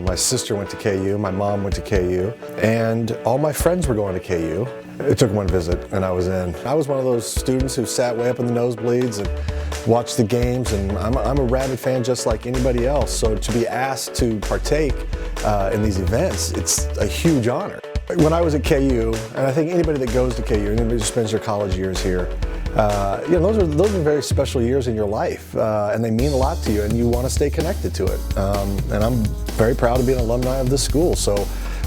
My sister went to KU, my mom went to KU, and all my friends were going to KU. It took one visit and I was in. I was one of those students who sat way up in the nosebleeds and watched the games, and I'm a rabid fan just like anybody else. So to be asked to partake in these events, it's a huge honor. When I was at KU, and I think anybody that goes to KU, anybody who spends their college years here, those are very special years in your life, and they mean a lot to you, and you want to stay connected to it. And I'm very proud to be an alumni of this school. So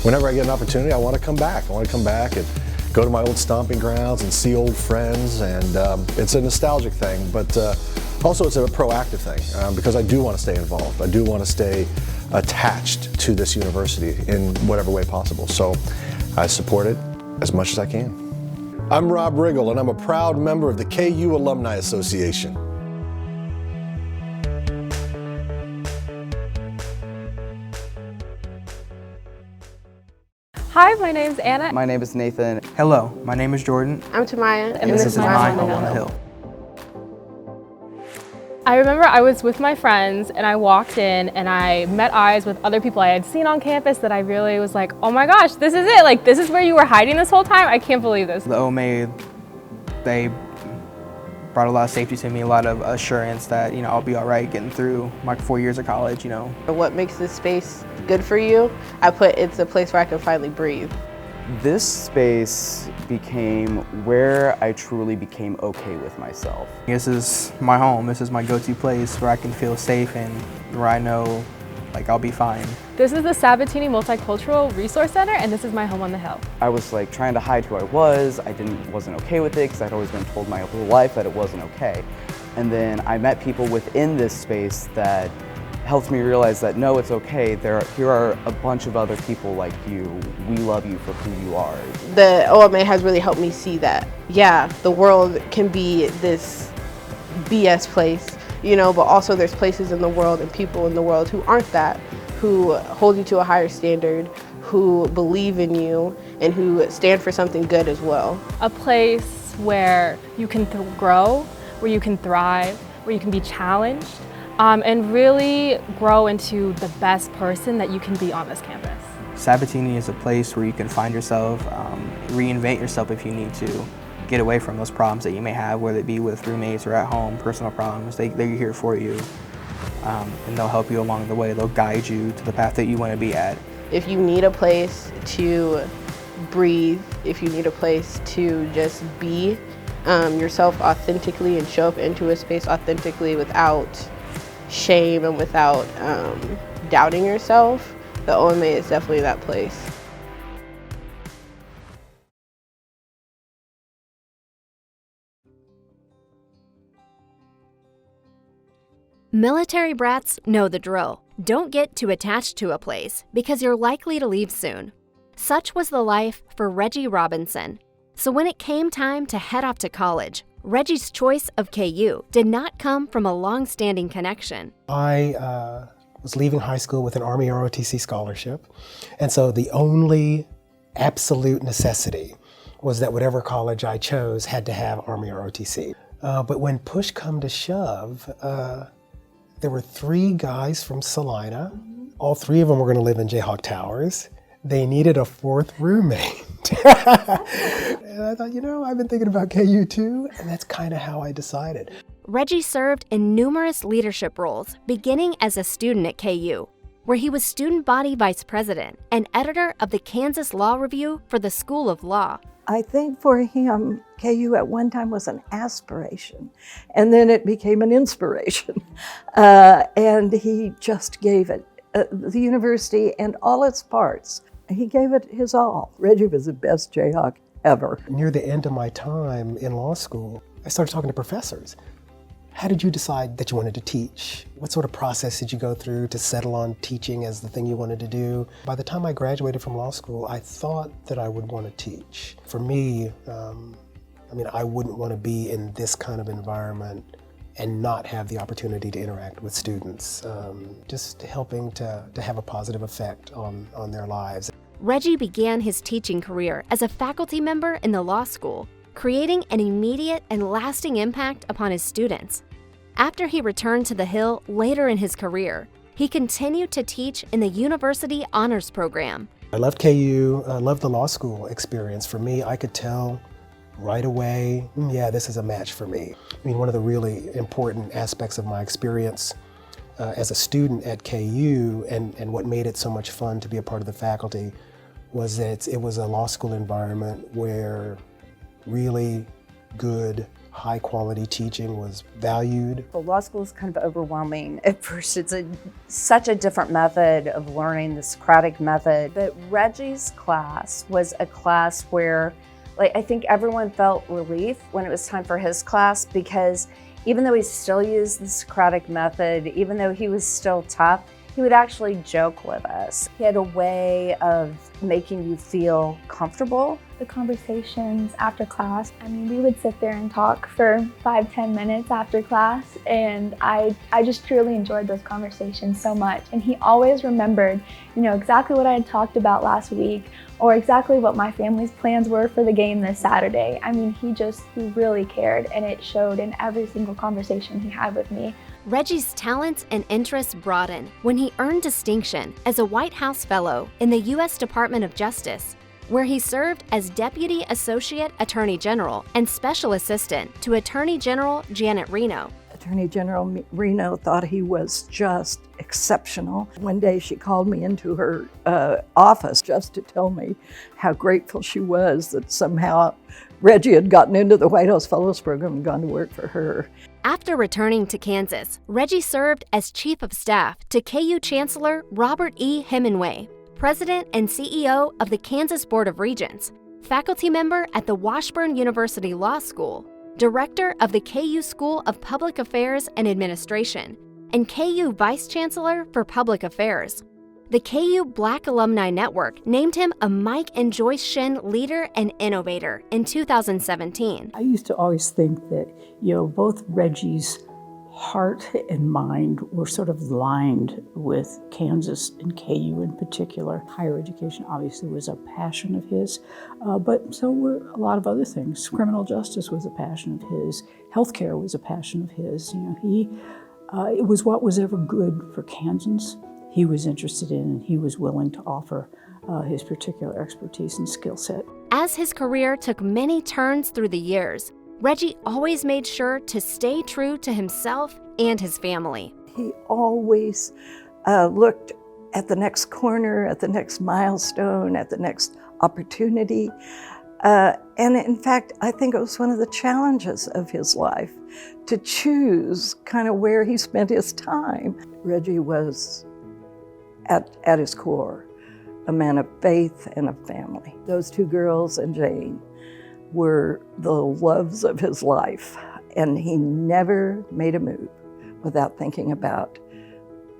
whenever I get an opportunity, I want to come back. I want to come back and go to my old stomping grounds and see old friends, and it's a nostalgic thing, but also it's a proactive thing, because I do want to stay involved. I do want to stay attached to this university in whatever way possible. So I support it as much as I can. I'm Rob Riggle, and I'm a proud member of the KU Alumni Association. Hi, my name's Anna. My name is Nathan. Hello, my name is Jordan. I'm Tamaya, and this is my home on the hill. I remember I was with my friends and I walked in and I met eyes with other people I had seen on campus that I really was like, oh my gosh, this is it. Like, this is where you were hiding this whole time? I can't believe this. The OMA, they brought a lot of safety to me, a lot of assurance that, I'll be all right getting through my 4 years of college, What makes this space good for you? it's a place where I can finally breathe. This space became where I truly became okay with myself. This is my home. This is my go-to place where I can feel safe and where I know I'll be fine. This is the Sabatini Multicultural Resource Center, and this is my home on the hill. I was trying to hide who I was. I wasn't okay with it because I'd always been told my whole life that it wasn't okay. And then I met people within this space that helped me realize that no, it's okay. Here are a bunch of other people like you. We love you for who you are. The OMA has really helped me see that, yeah, the world can be this BS place, but also there's places in the world and people in the world who aren't that, who hold you to a higher standard, who believe in you, and who stand for something good as well. A place where you can grow, where you can thrive, where you can be challenged, and really grow into the best person that you can be on this campus. Sabatini is a place where you can find yourself, reinvent yourself if you need to, get away from those problems that you may have, whether it be with roommates or at home, personal problems. They're here for you, and they'll help you along the way. They'll guide you to the path that you want to be at. If you need a place to breathe, if you need a place to just be yourself authentically and show up into a space authentically without shame and without doubting yourself, the OMA is definitely that place. Military brats know the drill. Don't get too attached to a place because you're likely to leave soon. Such was the life for Reggie Robinson. So when it came time to head off to college, Reggie's choice of KU did not come from a long-standing connection. I was leaving high school with an Army ROTC scholarship, and so the only absolute necessity was that whatever college I chose had to have Army ROTC. But when push come to shove, there were 3 guys from Salina. All 3 of them were going to live in Jayhawk Towers. They needed a 4th roommate. And I thought, I've been thinking about KU too, and that's kind of how I decided. Reggie served in numerous leadership roles, beginning as a student at KU, where he was student body vice president and editor of the Kansas Law Review for the School of Law. I think for him, KU at one time was an aspiration, and then it became an inspiration. And he just gave it, the university and all its parts, he gave it his all. Reggie was the best Jayhawk ever. Near the end of my time in law school, I started talking to professors. How did you decide that you wanted to teach? What sort of process did you go through to settle on teaching as the thing you wanted to do? By the time I graduated from law school, I thought that I would want to teach. For me, I wouldn't want to be in this kind of environment and not have the opportunity to interact with students, just helping to have a positive effect on their lives. Reggie began his teaching career as a faculty member in the law school, creating an immediate and lasting impact upon his students. After he returned to the Hill later in his career, he continued to teach in the University Honors Program. I loved KU, I loved the law school experience. For me, I could tell right away, yeah, this is a match for me. I mean, one of the really important aspects of my experience as a student at KU and what made it so much fun to be a part of the faculty was that it was a law school environment where really good, high quality teaching was valued. Well, law school is kind of overwhelming at first. It's such a different method of learning, the Socratic method. But Reggie's class was a class where, I think everyone felt relief when it was time for his class, because even though he still used the Socratic method, even though he was still tough, he would actually joke with us. He had a way of making you feel comfortable. The conversations after class, I mean, we would sit there and talk for 5-10 minutes after class, and I just truly enjoyed those conversations so much. And he always remembered, exactly what I had talked about last week, or exactly what my family's plans were for the game this Saturday. I mean, he really cared, and it showed in every single conversation he had with me. Reggie's talents and interests broadened when he earned distinction as a White House Fellow in the U.S. Department of Justice, where he served as Deputy Associate Attorney General and Special Assistant to Attorney General Janet Reno. Attorney General Reno thought he was just exceptional. One day she called me into her office just to tell me how grateful she was that somehow Reggie had gotten into the White House Fellows Program and gone to work for her. After returning to Kansas, Reggie served as Chief of Staff to KU Chancellor Robert E. Hemingway, President and CEO of the Kansas Board of Regents, faculty member at the Washburn University Law School, Director of the KU School of Public Affairs and Administration, and KU Vice Chancellor for Public Affairs. The KU Black Alumni Network named him a Mike and Joyce Shin Leader and Innovator in 2017. I used to always think that, both Reggie's heart and mind were sort of lined with Kansas and KU in particular. Higher education obviously was a passion of his, but so were a lot of other things. Criminal justice was a passion of his. Healthcare was a passion of his. It was what was ever good for Kansans he was interested in, and he was willing to offer his particular expertise and skill set. As his career took many turns through the years, Reggie always made sure to stay true to himself and his family. He always looked at the next corner, at the next milestone, at the next opportunity. And in fact, I think it was one of the challenges of his life to choose kind of where he spent his time. Reggie was, at his core, a man of faith and of family. Those two girls and Jane were the loves of his life, and he never made a move without thinking about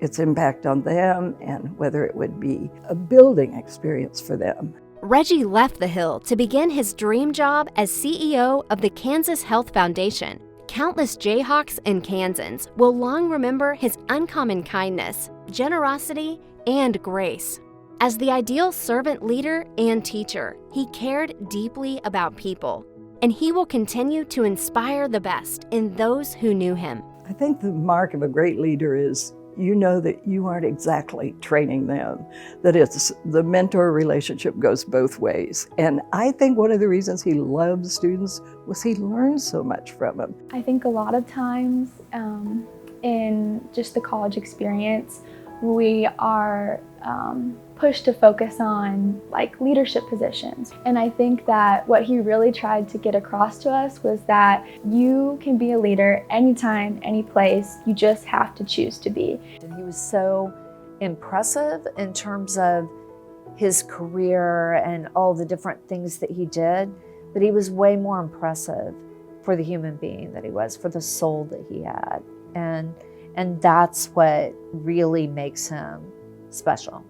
its impact on them and whether it would be a building experience for them. Reggie left the Hill to begin his dream job as CEO of the Kansas Health Foundation. Countless Jayhawks and Kansans will long remember his uncommon kindness, generosity, and grace. As the ideal servant leader and teacher, he cared deeply about people, and he will continue to inspire the best in those who knew him. I think the mark of a great leader is that you aren't exactly training them, that it's the mentor relationship goes both ways. And I think one of the reasons he loved students was he learned so much from them. I think a lot of times in just the college experience, we are pushed to focus on leadership positions. And I think that what he really tried to get across to us was that you can be a leader anytime, any place, you just have to choose to be. And he was so impressive in terms of his career and all the different things that he did, but he was way more impressive for the human being that he was, for the soul that he had. And that's what really makes him special.